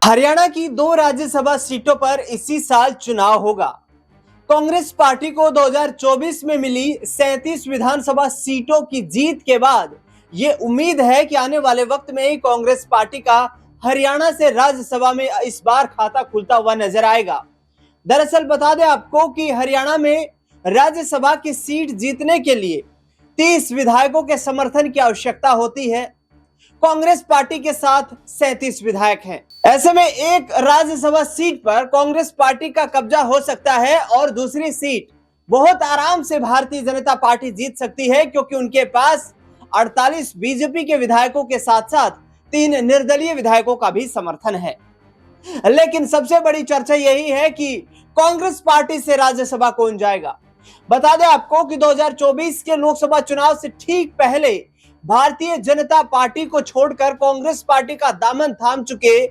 हरियाणा की 2 राज्यसभा सीटों पर इसी साल चुनाव होगा। कांग्रेस पार्टी को 2024 में मिली 37 विधानसभा सीटों की जीत के बाद ये उम्मीद है कि आने वाले वक्त में ही कांग्रेस पार्टी का हरियाणा से राज्यसभा में इस बार खाता खुलता हुआ नजर आएगा। दरअसल बता दें आपको कि हरियाणा में राज्यसभा की सीट जीतने के लिए 30 विधायकों के समर्थन की आवश्यकता होती है। कांग्रेस पार्टी के साथ 37 विधायक हैं। ऐसे में एक राज्यसभा सीट पर कांग्रेस पार्टी का कब्जा हो सकता है और दूसरी सीट बहुत आराम से भारतीय जनता पार्टी जीत सकती है, क्योंकि उनके पास 48 बीजेपी के विधायकों के साथ साथ 3 निर्दलीय विधायकों का भी समर्थन है। लेकिन सबसे बड़ी चर्चा यही है कि कांग्रेस पार्टी से राज्यसभा कौन जाएगा। बता दें आपको कि 2024 के लोकसभा चुनाव से ठीक पहले भारतीय जनता पार्टी को छोड़कर कांग्रेस पार्टी का दामन थाम चुके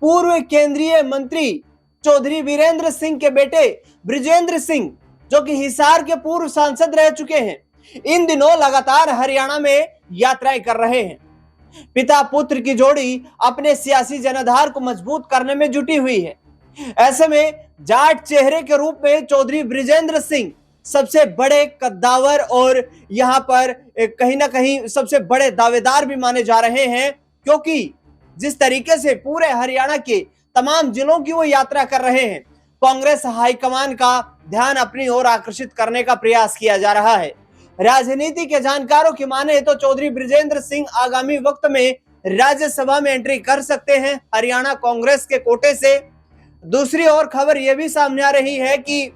पूर्व केंद्रीय मंत्री चौधरी वीरेंद्र सिंह के बेटे बृजेंद्र सिंह, जो कि हिसार के पूर्व सांसद रह चुके हैं, इन दिनों लगातार हरियाणा में यात्राएं कर रहे हैं। पिता पुत्र की जोड़ी अपने सियासी जनाधार को मजबूत करने में जुटी हुई है। ऐसे में जाट चेहरे के रूप में चौधरी बृजेंद्र सिंह सबसे बड़े कद्दावर और यहां पर कहीं ना कहीं सबसे बड़े दावेदार भी माने जा रहे हैं, क्योंकि जिस तरीके से पूरे हरियाणा के तमाम जिलों की वो यात्रा कर रहे हैं, कांग्रेस हाईकमान का ध्यान अपनी ओर आकर्षित करने का प्रयास किया जा रहा है। राजनीति के जानकारों की माने तो चौधरी बृजेंद्र सिंह आगामी वक्त में राज्यसभा में एंट्री कर सकते हैं हरियाणा कांग्रेस के कोटे से। दूसरी ओर खबर यह भी सामने आ रही है कि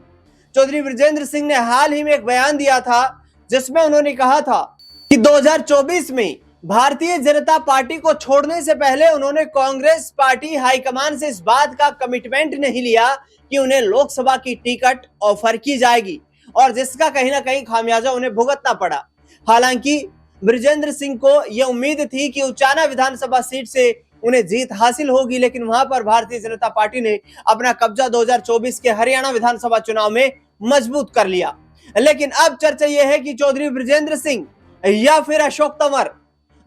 चौधरी बृजेंद्र सिंह ने हाल ही में एक बयान दिया था, जिसमें उन्होंने कहा था कि 2024 में भारतीय जनता पार्टी को छोड़ने से पहले उन्होंने कांग्रेस पार्टी हाईकमान से इस बात का कमिटमेंट नहीं लिया कि उन्हें लोकसभा की टिकट ऑफर की जाएगी, और जिसका कहीं ना कहीं खामियाजा उन्हें भुगतना पड़ा। हालांकि बृजेंद्र सिंह को यह उम्मीद थी कि उचाना विधानसभा सीट से उन्हें जीत हासिल होगी, लेकिन वहां पर भारतीय जनता पार्टी ने अपना कब्जा 2024 के हरियाणा विधानसभा चुनाव में मजबूत कर लिया। लेकिन अब चर्चा यह है कि चौधरी बृजेंद्र सिंह या फिर अशोक तंवर,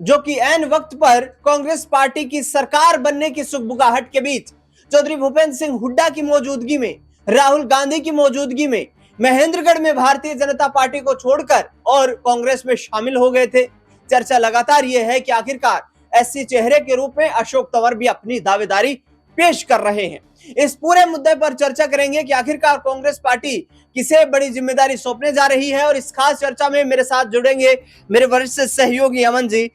जो कि ऐन वक्त पर कांग्रेस पार्टी की सरकार बनने की सुगबुगाहट के बीच चौधरी भूपेंद्र सिंह हुड्डा की मौजूदगी में, राहुल गांधी की मौजूदगी में महेंद्रगढ़ में भारतीय जनता पार्टी को छोड़कर और कांग्रेस में शामिल हो गए थे। चर्चा लगातार यह है कि आखिरकार ऐसे चेहरे के रूप में अशोक तंवर भी अपनी दावेदारी पेश कर रहे हैं। इस पूरे मुद्दे पर चर्चा करेंगे कि आखिरकार कांग्रेस पार्टी किसे बड़ी जिम्मेदारी सौंपने जा रही है, और इस खास चर्चा में मेरे साथ जुड़ेंगे मेरे वरिष्ठ सहयोगी अमन जी।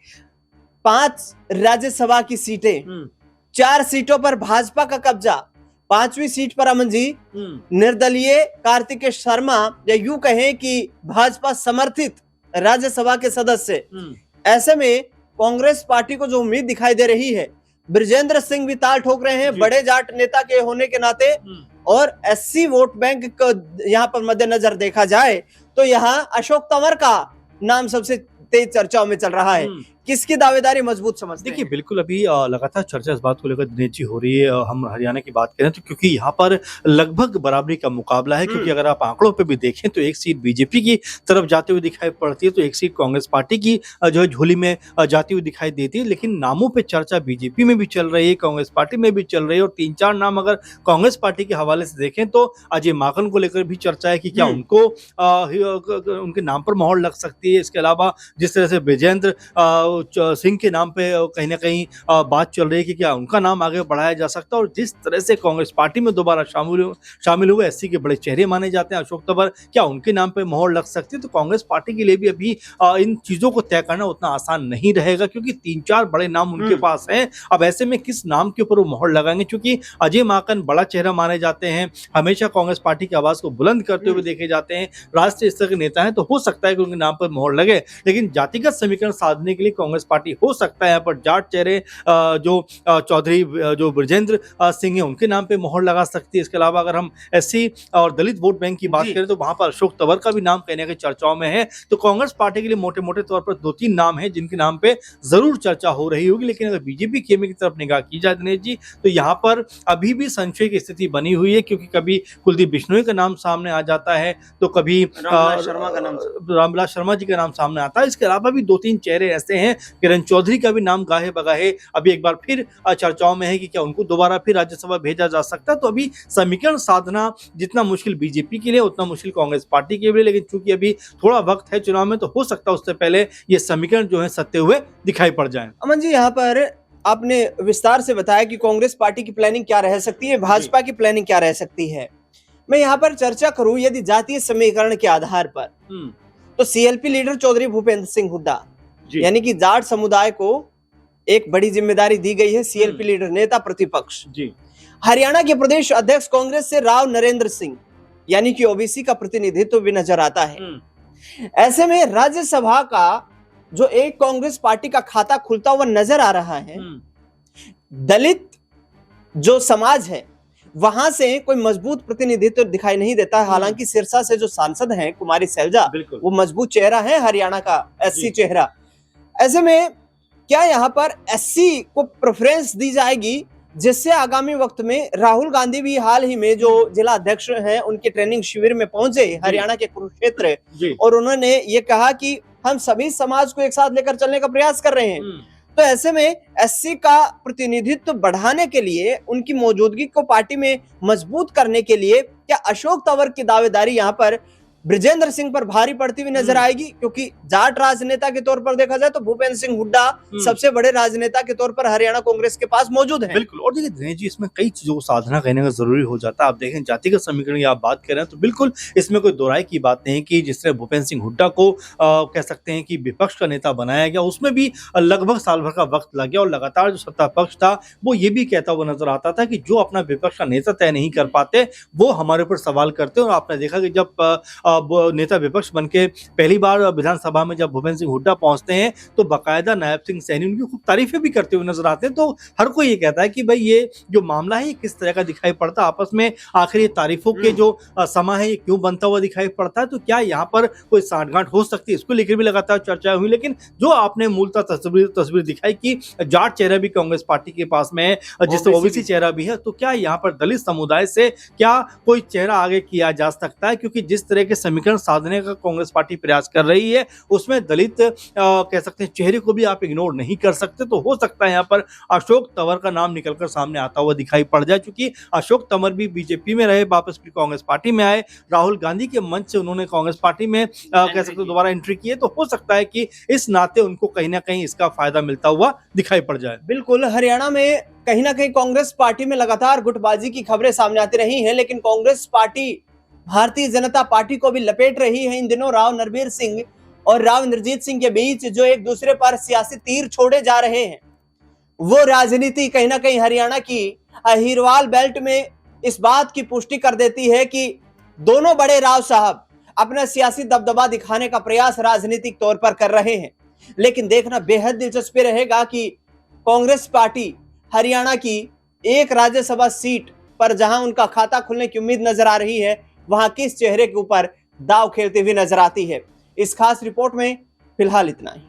5 राज्यसभा की सीटें, 4 सीटों पर भाजपा का कब्जा, 5वीं सीट पर अमन जी निर्दलीय कार्तिकेय शर्मा, या यूं कहें कि भाजपा समर्थित राज्यसभा के सदस्य। ऐसे में कांग्रेस पार्टी को जो उम्मीद दिखाई दे रही है, बृजेंद्र सिंह भी ताल ठोक रहे हैं बड़े जाट नेता के होने के नाते, और एससी वोट बैंक को यहां पर मद्देनजर देखा जाए तो यहां अशोक तंवर का नाम सबसे तेज चर्चाओं में चल रहा है। किसकी दावेदारी मजबूत समझते हैं? देखिए, बिल्कुल अभी लगातार चर्चा इस बात को लेकर दिनेश जी हो रही है। हम हरियाणा की बात करें तो क्योंकि यहाँ पर लगभग बराबरी का मुकाबला है, क्योंकि अगर आप आंकड़ों पे भी देखें तो एक सीट बीजेपी की तरफ जाते हुए दिखाई पड़ती है, तो एक सीट कांग्रेस पार्टी की जो है झोली में जाती हुई दिखाई देती है। लेकिन नामों पर चर्चा बीजेपी में भी चल रही है, कांग्रेस पार्टी में भी चल रही है, और 3-4 नाम अगर कांग्रेस पार्टी के हवाले से देखें तो अजय माकन को लेकर भी चर्चा है कि क्या उनको उनके नाम पर मोहर लग सकती है। इसके अलावा जिस तरह से बृजेंद्र सिंह के नाम पे कहीं ना कहीं बात चल रही है कि क्या उनका नाम आगे बढ़ाया जा सकता है, और जिस तरह से कांग्रेस पार्टी में दोबारा शामिल हुए एससी के बड़े चेहरे माने जाते हैं अशोक तंवर, क्या उनके नाम पे मोहर लग सकती है। तो कांग्रेस पार्टी के लिए भी अभी इन चीजों को तय करना उतना आसान नहीं रहेगा, क्योंकि 3-4 बड़े नाम उनके पास हैं। अब ऐसे में किस नाम के ऊपर वो मोहर लगाएंगे, क्योंकि अजय माकन बड़ा चेहरा माने जाते हैं, हमेशा कांग्रेस पार्टी की आवाज को बुलंद करते हुए देखे जाते हैं, राष्ट्रीय स्तर के नेता हैं, तो हो सकता है कि उनके नाम पर मोहर लगे। लेकिन जातिगत समीकरण साधने के लिए कांग्रेस पार्टी हो सकता है यहाँ पर जाट चेहरे जो चौधरी जो बृजेंद्र सिंह है उनके नाम पे मोहर लगा सकती है। इसके अलावा अगर हम एससी और दलित वोट बैंक की बात करें तो वहां पर अशोक तंवर का भी नाम कहने की चर्चाओं में है। तो कांग्रेस पार्टी के लिए मोटे मोटे तौर पर 2-3 नाम है जिनके नाम पे जरूर चर्चा हो रही होगी। लेकिन अगर बीजेपी खेमे की तरफ निगाह की जाए दिनेश जी, तो यहाँ पर अभी भी संशय की स्थिति बनी हुई है, क्योंकि कभी कुलदीप बिश्नोई का नाम सामने आ जाता है, तो कभी रामविलास शर्मा जी का नाम सामने आता है। इसके अलावा भी 2-3 चेहरे ऐसे हैं हैं। किरण चौधरी का भी नाम गाहे बगाहे अभी एक बार फिर चर्चाओं में है कि क्या उनको दोबारा फिर राज्यसभा भेजा जा सकता है। तो अभी समीकरण साधना जितना मुश्किल बीजेपी के लिए उतना मुश्किल कांग्रेस पार्टी के लिए, लेकिन चूंकि अभी थोड़ा वक्त है चुनाव में तो हो सकता है उससे पहले ये समीकरण जो है सत्य हुए दिखाई पड़ जाए। अमन जी, यहाँ पर आपने विस्तार से बताया कि कांग्रेस पार्टी की प्लानिंग क्या रह सकती है, भाजपा की प्लानिंग क्या रह सकती है। मैं यहाँ पर चर्चा करूं यदि जातीय समीकरण के आधार पर, तो सीएलपी लीडर चौधरी भूपेंद्र सिंह हुड्डा, यानी कि जाट समुदाय को एक बड़ी जिम्मेदारी दी गई है, सीएलपी लीडर नेता प्रतिपक्ष। हरियाणा के प्रदेश अध्यक्ष कांग्रेस से राव नरेंद्र सिंह, यानी कि ओबीसी का प्रतिनिधित्व भी नजर आता है। ऐसे में राज्यसभा का जो एक कांग्रेस पार्टी का खाता खुलता हुआ नजर आ रहा है, दलित जो समाज है वहां से कोई मजबूत प्रतिनिधित्व दिखाई नहीं देता है। हालांकि सिरसा से जो सांसद हैं कुमारी सैलजा, वो मजबूत चेहरा है हरियाणा का, एससी चेहरा। ऐसे में क्या यहाँ पर एससी को प्रेफरेंस दी जाएगी, जिससे आगामी वक्त में राहुल गांधी भी हाल ही में जो जिला अध्यक्ष हैं उनके ट्रेनिंग शिविर में पहुंचे हरियाणा के कुरुक्षेत्र, और उन्होंने ये कहा कि हम सभी समाज को एक साथ लेकर चलने का प्रयास कर रहे हैं। तो ऐसे में एससी का प्रतिनिधित्व बढ़ाने के लिए, उनकी मौजूदगी को पार्टी में मजबूत करने के लिए क्या अशोक तंवर की दावेदारी यहाँ पर बृजेंद्र सिंह पर भारी पड़ती हुई नजर आएगी? क्योंकि जाट राजनेता के तौर पर देखा जाए तो भूपेंद्र सिंह हुड्डा सबसे बड़े राजनेता के तौर पर हरियाणा कांग्रेस के पास मौजूद है। बिल्कुल। और देखिए दिनेश जी, इसमें कई चीजों को साधना करने का जरूरी हो जाता है। आप देखें जातिगत समीकरण की आप बात कर रहे हैं तो बिल्कुल इसमें कोई दोराई की बात नहीं कि जिस तरह भूपेंद्र सिंह हुड्डा को कह सकते हैं कि विपक्ष का नेता बनाया गया, उसमें भी लगभग साल भर का वक्त लग गया और लगातार जो सत्ता पक्ष था वो ये भी कहता हुआ नजर आता था कि जो अपना विपक्ष का नेता तय नहीं कर पाते वो हमारे ऊपर सवाल करते। और आपने देखा कि जब नेता विपक्ष बनके पहली बार विधानसभा में जब भूपेंद्र सिंह हुड्डा पहुंचते हैं तो बाकायदा नायब सिंह सैनी उनकी खूब तारीफें भी करते हुए नजर आते हैं। तो हर कोई ये कहता है कि भाई ये जो मामला है ये किस तरह का दिखाई पड़ता है आपस में, आखिर ये तारीफों के जो समा है ये क्यों बनता हुआ दिखाई पड़ता है। तो क्या यहाँ पर कोई साठगांठ हो सकती है, इसको लेकर भी लगातार चर्चा हुई। लेकिन जो आपने मूलतः तस्वीर दिखाई कि जाट चेहरा भी कांग्रेस पार्टी के पास में है, जिससे ओबीसी चेहरा भी है, तो क्या यहाँ पर दलित समुदाय से क्या कोई चेहरा आगे किया जा सकता है? क्योंकि जिस तरह के समीकरण साधने का कांग्रेस पार्टी प्रयास कर रही है उसमें दलित कह सकते हैं चेहरे को भी आप इग्नोर नहीं कर सकते। तो हो सकता है यहाँ पर अशोक तंवर का नाम निकलकर सामने आता हुआ दिखाई पड़ जाए, क्योंकि अशोक तंवर भी बीजेपी में रहे, वापस फिर कांग्रेस पार्टी में आए, राहुल गांधी के मंच से उन्होंने कांग्रेस पार्टी में कह सकते दोबारा एंट्री की है। तो हो सकता है कि इस नाते उनको कहीं ना कहीं इसका फायदा मिलता हुआ दिखाई पड़ जाए। बिल्कुल, हरियाणा में कहीं ना कहीं कांग्रेस पार्टी में लगातार गुटबाजी की खबरें सामने आती रही हैं, लेकिन कांग्रेस पार्टी भारतीय जनता पार्टी को भी लपेट रही है। इन दिनों राव नरबीर सिंह और राव इंद्रजीत सिंह के बीच जो एक दूसरे पर सियासी तीर छोड़े जा रहे हैं, वो राजनीति कहीं ना कहीं हरियाणा की अहिरवाल बेल्ट में इस बात की पुष्टि कर देती है कि दोनों बड़े राव साहब अपना सियासी दबदबा दिखाने का प्रयास राजनीतिक तौर पर कर रहे हैं। लेकिन देखना बेहद दिलचस्प रहेगा कि कांग्रेस पार्टी हरियाणा की एक राज्यसभा सीट पर जहां उनका खाता खुलने की उम्मीद नजर आ रही है, वहां किस चेहरे के ऊपर दांव खेलती हुई नजर आती है। इस खास रिपोर्ट में फिलहाल इतना ही।